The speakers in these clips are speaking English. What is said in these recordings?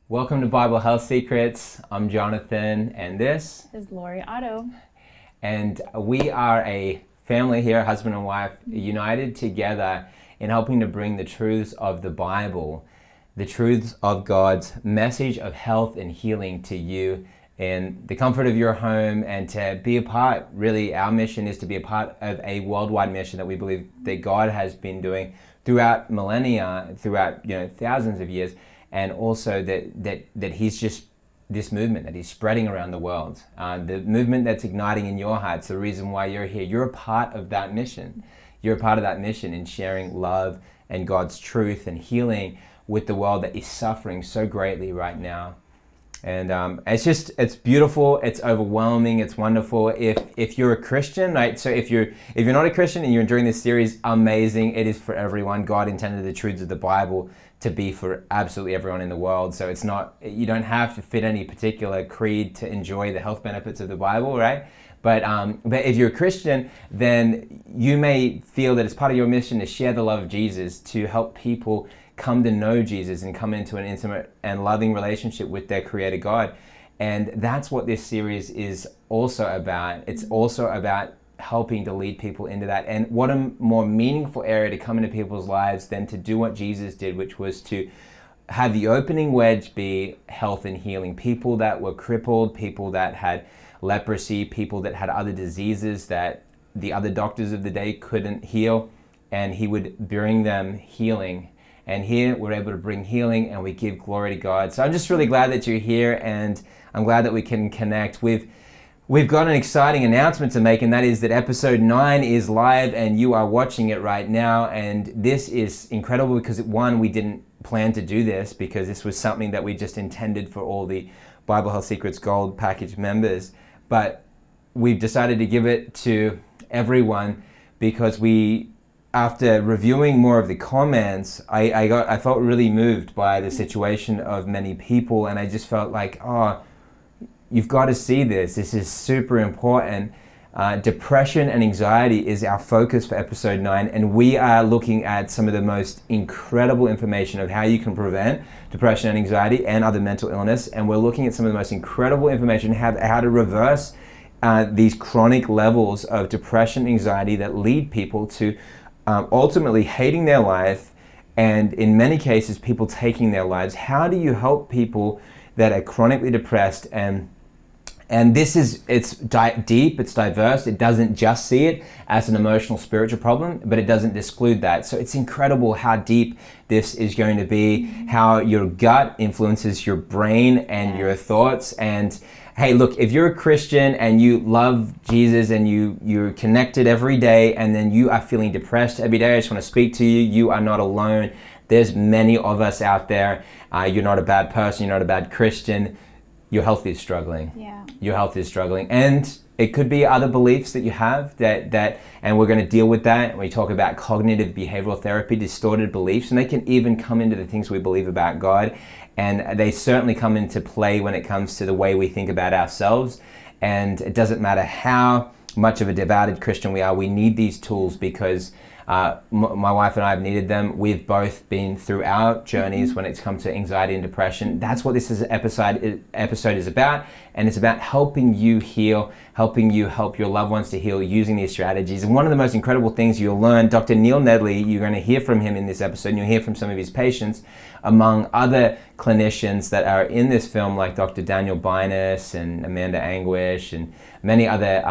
Welcome to Bible Health Secrets. I'm Jonathan, and this is Lori Otto. And we are a family here, husband and wife, united together in helping to bring the truths of the Bible, the truths of God's message of health and healing to you in the comfort of your home, and to be a part, really our mission is to be a part of a worldwide mission that we believe that God has been doing throughout millennia, throughout thousands of years. And also that he's just this movement that he's spreading around the world. The movement that's igniting in your hearts, the reason why you're here. You're a part of that mission. You're a part of that mission in sharing love and God's truth and healing with the world that is suffering so greatly right now. And it's beautiful, it's overwhelming, it's wonderful. If you're a Christian, right? So if you're not a Christian and you're enjoying this series, amazing. It is for everyone. God intended the truths of the Bible to be for absolutely everyone in the world. So you don't have to fit any particular creed to enjoy the health benefits of the Bible, right? But if you're a Christian, then you may feel that it's part of your mission to share the love of Jesus, to help people come to know Jesus and come into an intimate and loving relationship with their Creator God. And that's what this series is also about. It's also about helping to lead people into that. And what a more meaningful area to come into people's lives than to do what Jesus did, which was to have the opening wedge be health and healing. People that were crippled, people that had leprosy, people that had other diseases that the other doctors of the day couldn't heal, and he would bring them healing. And here we're able to bring healing, and we give glory to God. So I'm just really glad that you're here, and I'm glad that we can connect. We've got an exciting announcement to make, and that is that episode 9 is live and you are watching it right now. And this is incredible because, one, we didn't plan to do this because this was something that we just intended for all the Bible Health Secrets Gold Package members. But we've decided to give it to everyone because after reviewing more of the comments, I felt really moved by the situation of many people, and I just felt like, you've got to see this. This is super important. Depression and anxiety is our focus for episode 9, and we are looking at some of the most incredible information of how you can prevent depression and anxiety and other mental illness. And we're looking at some of the most incredible information, how to reverse these chronic levels of depression and anxiety that lead people to ultimately hating their life, and in many cases, people taking their lives. How do you help people that are chronically depressed? And it's deep, it's diverse. It doesn't just see it as an emotional, spiritual problem, but it doesn't exclude that. So it's incredible how deep this is going to be, how your gut influences your brain and your thoughts. And hey, look, if you're a Christian and you love Jesus and you're connected every day, and then you are feeling depressed every day, I just want to speak to you. You are not alone. There's many of us out there. You're not a bad person. You're not a bad Christian. Your health is struggling. Yeah. Your health is struggling. And it could be other beliefs that you have and we're going to deal with that. And we talk about cognitive behavioral therapy, distorted beliefs, and they can even come into the things we believe about God. And they certainly come into play when it comes to the way we think about ourselves. And it doesn't matter how much of a devoted Christian we are, we need these tools because my wife and I have needed them. We've both been through our journeys when it's come to anxiety and depression. That's what this episode is about. And it's about helping you heal, helping you help your loved ones to heal using these strategies. And one of the most incredible things you'll learn, Dr. Neil Nedley, you're going to hear from him in this episode, and you'll hear from some of his patients, among other clinicians that are in this film, like Dr. Daniel Binus and Amanda Anguish and many other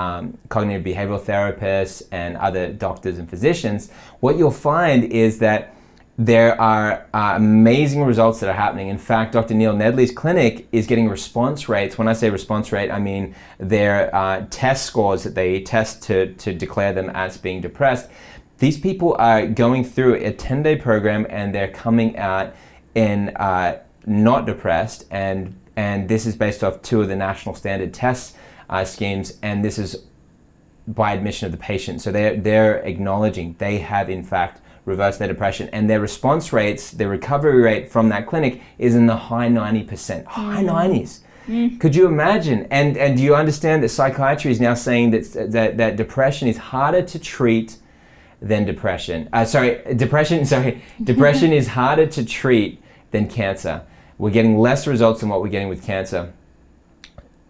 cognitive behavioral therapists and other doctors and physicians. What you'll find is that there are amazing results that are happening. In fact, Dr. Neil Nedley's clinic is getting response rates. When I say response rate, I mean their test scores that they test to declare them as being depressed. These people are going through a 10-day program and they're coming out in not depressed, and this is based off 2 of the national standard test schemes, and this is by admission of the patient. So they're acknowledging they have in fact reversed their depression, and their response rates, their recovery rate from that clinic is in the high 90%, high 90s. Could you imagine? And do you understand that psychiatry is now saying that depression is harder to treat than depression? Depression is harder to treat than cancer. we're getting less results than what we're getting with cancer.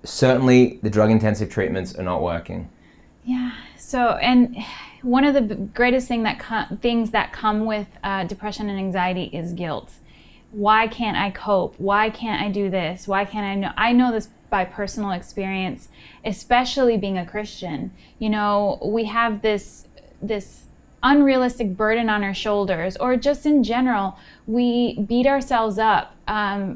Certainly, the drug-intensive treatments are not working. Yeah. So, and one of the greatest things that come with depression and anxiety is guilt. Why can't I cope? Why can't I do this? Why can't I know? I know this by personal experience, especially being a Christian. You know, we have this unrealistic burden on our shoulders, or just in general, we beat ourselves up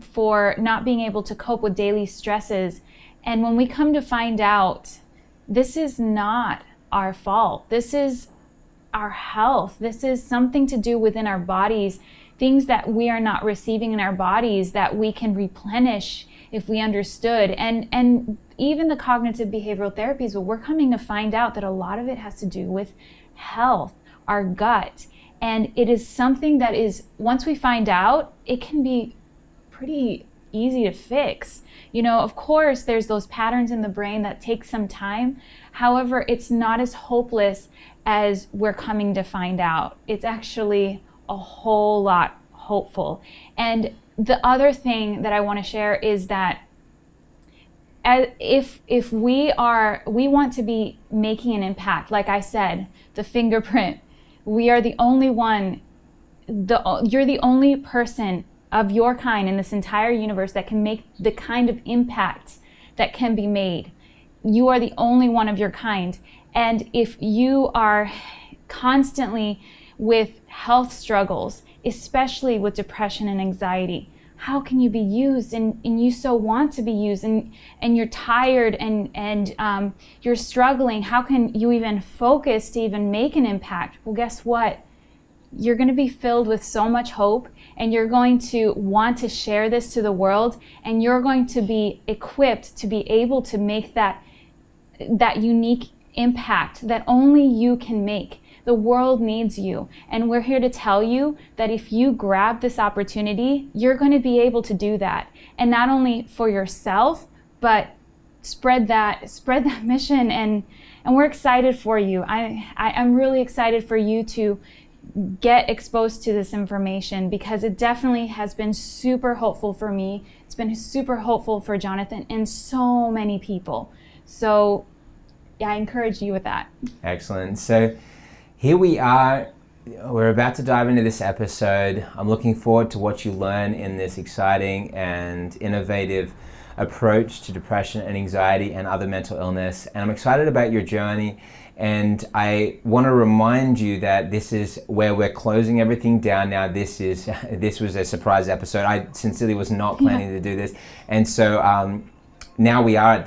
for not being able to cope with daily stresses. And when we come to find out, this is not our fault. This is our health. This is something to do within our bodies, things that we are not receiving in our bodies that we can replenish if we understood. And even the cognitive behavioral therapies, but we're coming to find out that a lot of it has to do with health, our gut. And it is something that is, once we find out, it can be pretty easy to fix. You know, of course, there's those patterns in the brain that take some time. However, it's not as hopeless as we're coming to find out. It's actually a whole lot hopeful. And the other thing that I want to share is that if we want to be making an impact, like I said, the fingerprint, we are the only one, you're the only person of your kind in this entire universe that can make the kind of impact that can be made. You are the only one of your kind. And if you are constantly with health struggles, especially with depression and anxiety, how can you be used? And you so want to be used, and you're tired and you're struggling. How can you even focus to even make an impact? Well, guess what? You're going to be filled with so much hope, and you're going to want to share this to the world, and you're going to be equipped to be able to make that unique impact that only you can make. The world needs you, and we're here to tell you that if you grab this opportunity, you're going to be able to do that, and not only for yourself, but spread that mission. And we're excited for you. I'm really excited for you to get exposed to this information, because it definitely has been super hopeful for me. It's been super hopeful for Jonathan and so many people. So yeah, I encourage you with that. Excellent. So here we are. We're about to dive into this episode. I'm looking forward to what you learn in this exciting and innovative approach to depression and anxiety and other mental illness. And I'm excited about your journey. And I want to remind you that this is where we're closing everything down now. This was a surprise episode. I sincerely was not planning to do this. And so now we are at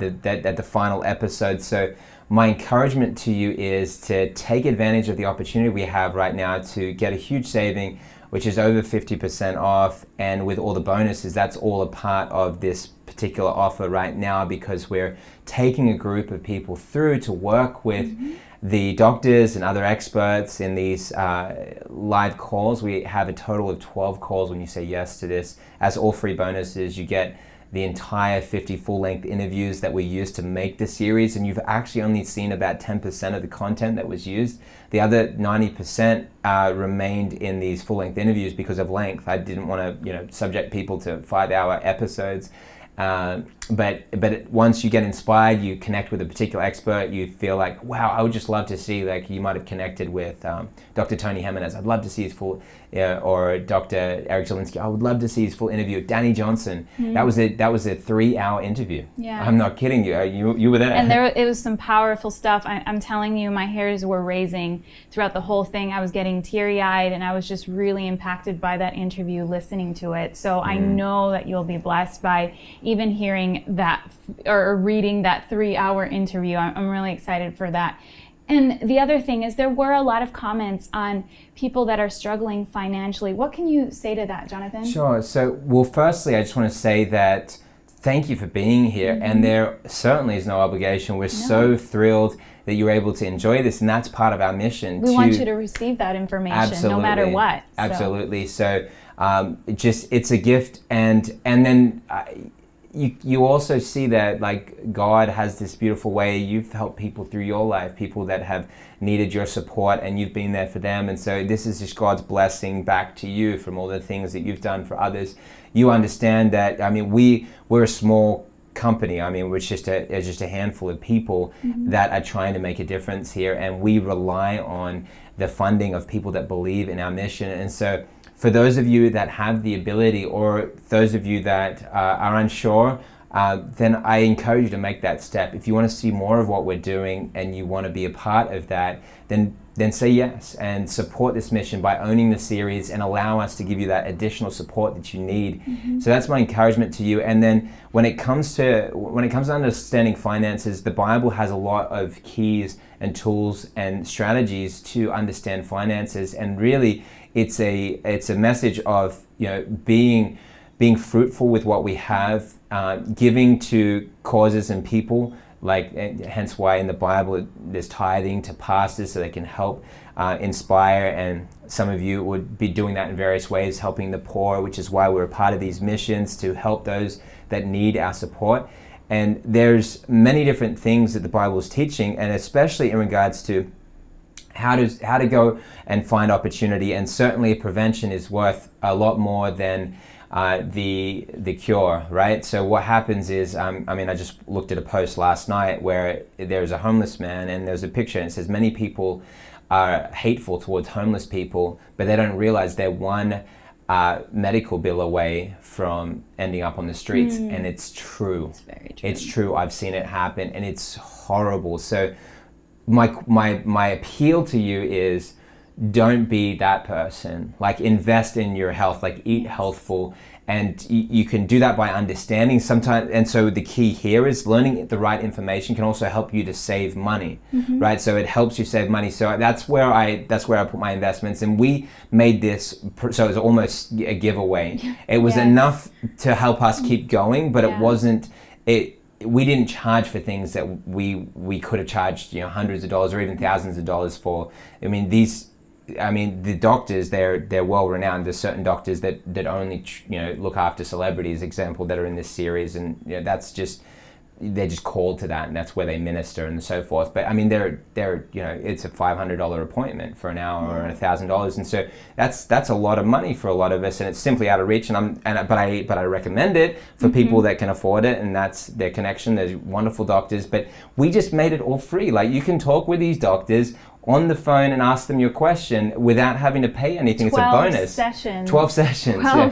the final episode. So my encouragement to you is to take advantage of the opportunity we have right now to get a huge saving, which is over 50% off. And with all the bonuses, that's all a part of this particular offer right now, because we're taking a group of people through to work with the doctors and other experts in these live calls. We have a total of 12 calls when you say yes to this. As all free bonuses, you get the entire 50 full-length interviews that we used to make this series, and you've actually only seen about 10% of the content that was used. The other 90% remained in these full-length interviews because of length. I didn't want to, subject people to 5-hour episodes. But once you get inspired, you connect with a particular expert, you feel like, wow, I would just love to see, like you might have connected with Dr. Tony Jimenez. I'd love to see his full, or Dr. Eric Zielinski. I would love to see his full interview with Danny Johnson. That was a 3-hour interview. Yeah. I'm not kidding you. You were there. And it was some powerful stuff. I'm telling you, my hairs were raising throughout the whole thing. I was getting teary-eyed, and I was just really impacted by that interview, listening to it. So I know that you'll be blessed by even hearing that or reading that 3-hour interview. I'm really excited for that. And the other thing is, there were a lot of comments on people that are struggling financially. What can you say to that, Jonathan? Sure. So, well, firstly, I just want to say that thank you for being here. And there certainly is no obligation. We're so thrilled that you're able to enjoy this, and that's part of our mission. We want you to receive that information no matter what. Absolutely. So, it's a gift, and then you also see that like God has this beautiful way. You've helped people through your life, people that have needed your support, and you've been there for them. And so this is just God's blessing back to you from all the things that you've done for others. You understand that, I mean, we're a small company. I mean, we're just a handful of people that are trying to make a difference here, and we rely on the funding of people that believe in our mission. And so for those of you that have the ability, or those of you that are unsure, then I encourage you to make that step. If you want to see more of what we're doing and you want to be a part of that, then say yes and support this mission by owning the series and allow us to give you that additional support that you need. So that's my encouragement to you. And then when it comes to understanding finances, the Bible has a lot of keys and tools and strategies to understand finances. And really, it's a message of, you know, being fruitful with what we have, giving to causes and people, like, hence why in the Bible there's tithing to pastors so they can help inspire, and some of you would be doing that in various ways, helping the poor, which is why we're a part of these missions, to help those that need our support. And there's many different things that the Bible is teaching, and especially in regards to how to go and find opportunity. And certainly prevention is worth a lot more than the cure, right? So what happens is, I mean, I just looked at a post last night where there's a homeless man, and there's a picture, and it says many people are hateful towards homeless people, but they don't realize they're one medical bill away from ending up on the streets. And it's true. It's very true. It's true. I've seen it happen, and it's horrible. So my appeal to you is, don't be that person. Like, invest in your health, like eat healthful, and you can do that by understanding sometimes. And so the key here is learning the right information can also help you to save money, right? So it helps you save money. So that's where I put my investments, and we made this so it was almost a giveaway. It was enough to help us keep going, but it wasn't. We didn't charge for things that we could have charged, you know, hundreds of dollars or even thousands of dollars for. I mean, the doctors, they're well renowned. There's certain doctors that only, you know, look after celebrities, example, that are in this series, and, you know, they're just called to that, and that's where they minister and so forth. But I mean, they're you know, it's a $500 appointment for an hour or $1,000, and so that's a lot of money for a lot of us, and it's simply out of reach. But I recommend it for people that can afford it, and that's their connection. There's wonderful doctors, but we just made it all free. Like, you can talk with these doctors on the phone and ask them your question without having to pay anything. It's a bonus. 12 sessions. 12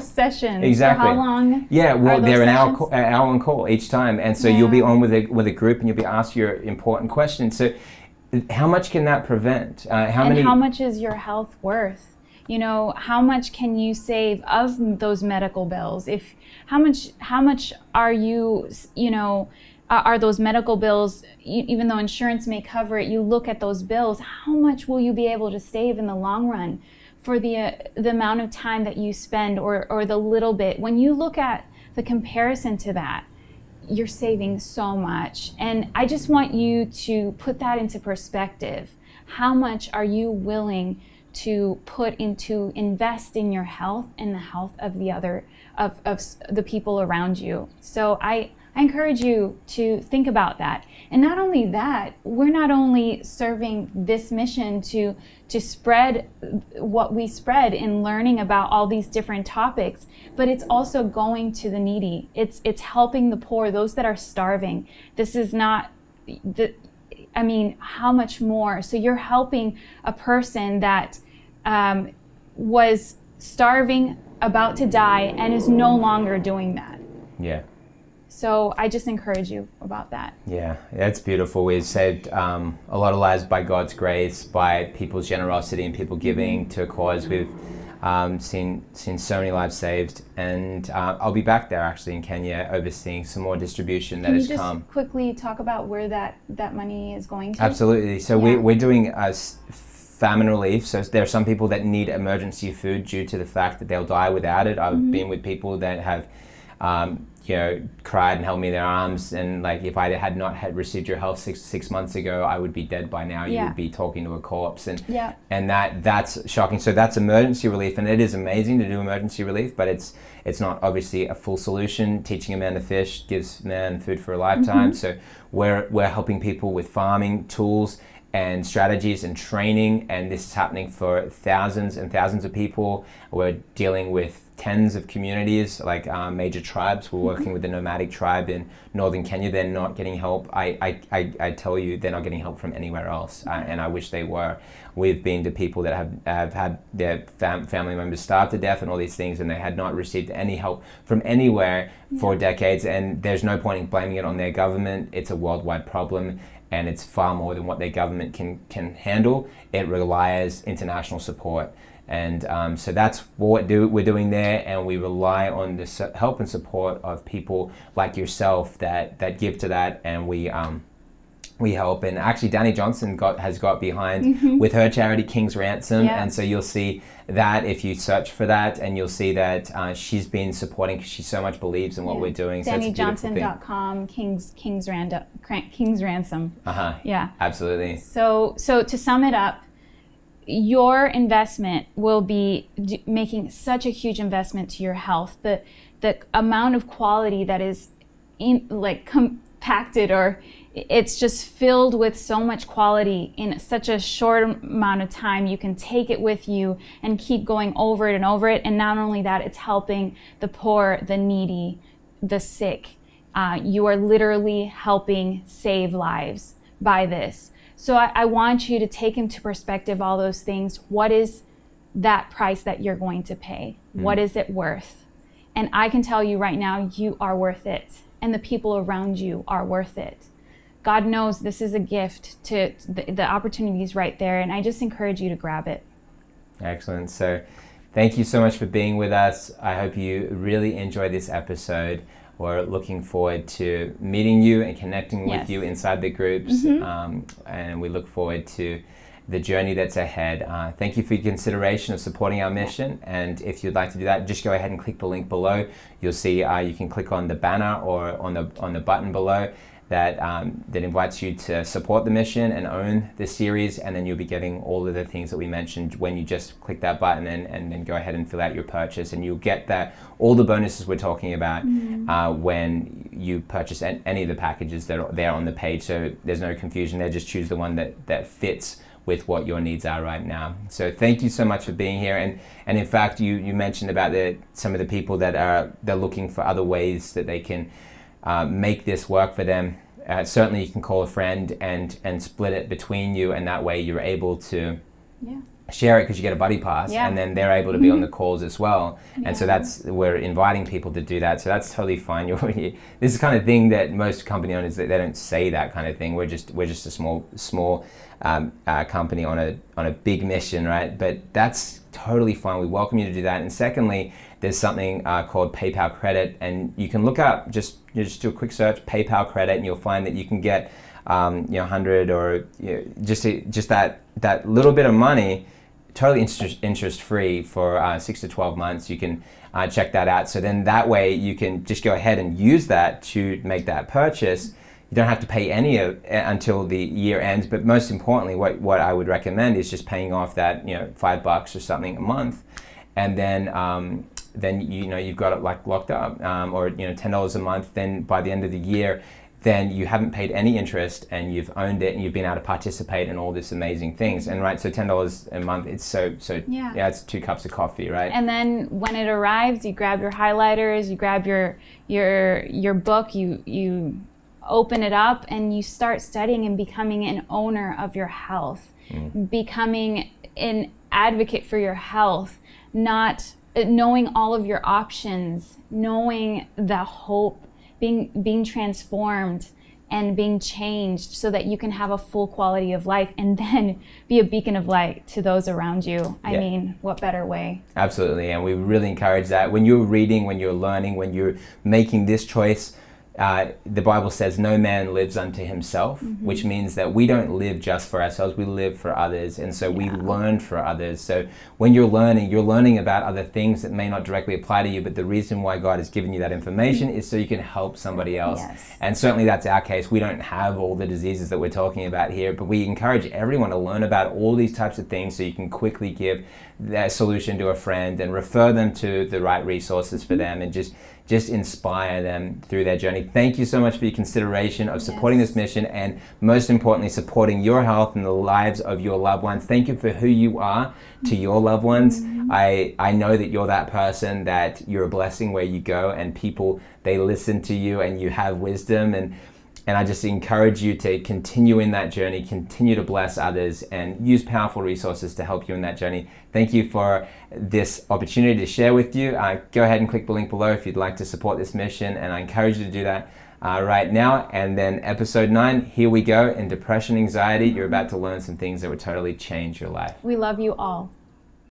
sessions. Exactly. For how long? Yeah, well, they're an hour on call each time, and so you'll be on with a group, and you'll be asked your important questions. So, how much can that prevent? How much is your health worth? You know, how much can you save of those medical bills? How much are you, you know, are those medical bills, even though insurance may cover it, you look at those bills, how much will you be able to save in the long run for the amount of time that you spend, or the little bit? When you look at the comparison to that, you're saving so much. And I just want you to put that into perspective. How much are you willing to invest in your health and the health of the people around you? So I encourage you to think about that. And not only that, we're not only serving this mission to spread what we spread in learning about all these different topics, but it's also going to the needy. It's helping the poor, those that are starving. This is not I mean, how much more? So you're helping a person that was starving, about to die, and is no longer doing that. Yeah. So I just encourage you about that. Yeah, that's beautiful. We've saved a lot of lives by God's grace, by people's generosity and people giving to a cause. We've seen so many lives saved, and I'll be back there actually in Kenya overseeing some more distribution that has come. Can you just quickly talk about where that money is going to? Absolutely. So we're doing famine relief. So there are some people that need emergency food due to the fact that they'll die without it. I've been with people that have cried and held me in their arms, and like if I had not had received your help six months ago, I would be dead by now. You would be talking to a corpse, and that's shocking. So that's emergency relief, and it is amazing to do emergency relief, but it's not obviously a full solution. Teaching a man to fish gives man food for a lifetime. So we're helping people with farming tools and strategies and training, and this is happening for thousands and thousands of people. We're dealing with tens of communities, like major tribes. We're working with the nomadic tribe in northern Kenya. They're not getting help. I tell you, they're not getting help from anywhere else, and I wish they were. We've been to people that have had their family members starve to death and all these things, and they had not received any help from anywhere for decades, and there's no point in blaming it on their government. It's a worldwide problem, and it's far more than what their government can handle. It requires international support. And so that's what we're doing there, and we rely on the help and support of people like yourself that give to that, and we help. And actually Danny Johnson has got behind with her charity King's Ransom, and so you'll see that if you search for that, and you'll see that she's been supporting because she so much believes in what we're doing. So DannyJohnson.com, King's Ransom. Yeah, absolutely. So to sum it up, your investment will be making such a huge investment to your health. The amount of quality that is compacted, or it's just filled with so much quality in such a short amount of time. You can take it with you and keep going over it and over it. And not only that, it's helping the poor, the needy, the sick. You are literally helping save lives by this. So I want you to take into perspective all those things. What is that price that you're going to pay? What is it worth? And I can tell you right now, you are worth it. And the people around you are worth it. God knows this is a gift. To the opportunity is right there. And I just encourage you to grab it. Excellent. So thank you so much for being with us. I hope you really enjoyed this episode. We're looking forward to meeting you and connecting with you inside the groups, and we look forward to the journey that's ahead. Thank you for your consideration of supporting our mission, and if you'd like to do that, just go ahead and click the link below. You'll see you can click on the banner or on the button below that invites you to support the mission and own the series, and then you'll be getting all of the things that we mentioned when you just click that button and then go ahead and fill out your purchase, and you'll get all the bonuses we're talking about when you purchase any of the packages that are there on the page. So there's no confusion there. Just choose the one that fits with what your needs are right now. So thank you so much for being here. And in fact, you mentioned about some of the people they're looking for other ways that they can make this work for them. Certainly you can call a friend and split it between you, and that way you're able to share it because you get a buddy pass, and then they're able to be on the calls as well. And so we're inviting people to do that. So that's totally fine. This is the kind of thing that most company owners, they don't say that kind of thing. We're just a small company on a big mission, right? But that's totally fine. We welcome you to do that. And secondly, there's something called PayPal credit, and you can look up, just do a quick search, PayPal credit, and you'll find that you can get 100 or just that little bit of money, totally interest free for 6 to 12 months. You can check that out. So then that way you can just go ahead and use that to make that purchase. You don't have to pay any until the year ends. But most importantly, what I would recommend is just paying off that $5 or something a month, and then you've got it like locked up, or $10 a month. Then by the end of the year, then you haven't paid any interest, and you've owned it, and you've been able to participate in all this amazing things. And right, so $10 a month, it's it's 2 cups of coffee, right? And then when it arrives, you grab your highlighters, you grab your book, you open it up, and you start studying and becoming an owner of your health, becoming an advocate for your health, not knowing all of your options, knowing the hope, being transformed and being changed so that you can have a full quality of life and then be a beacon of light to those around you. I mean, what better way? Absolutely, and we really encourage that. When you're reading, when you're learning, when you're making this choice, the Bible says no man lives unto himself, which means that we don't live just for ourselves, we live for others. And so we learn for others. So when you're learning about other things that may not directly apply to you, but the reason why God has given you that information is so you can help somebody else. Yes. And certainly that's our case. We don't have all the diseases that we're talking about here, but we encourage everyone to learn about all these types of things so you can quickly give that solution to a friend and refer them to the right resources for them, and just inspire them through their journey. Thank you so much for your consideration of supporting this mission, and most importantly, supporting your health and the lives of your loved ones. Thank you for who you are to your loved ones. I know that you're that person, that you're a blessing where you go, and people, they listen to you and you have wisdom, and I just encourage you to continue in that journey, continue to bless others, and use powerful resources to help you in that journey. Thank you for this opportunity to share with you. Go ahead and click the link below if you'd like to support this mission, and I encourage you to do that right now. And then episode 9, here we go. In depression, anxiety, you're about to learn some things that would totally change your life. We love you all.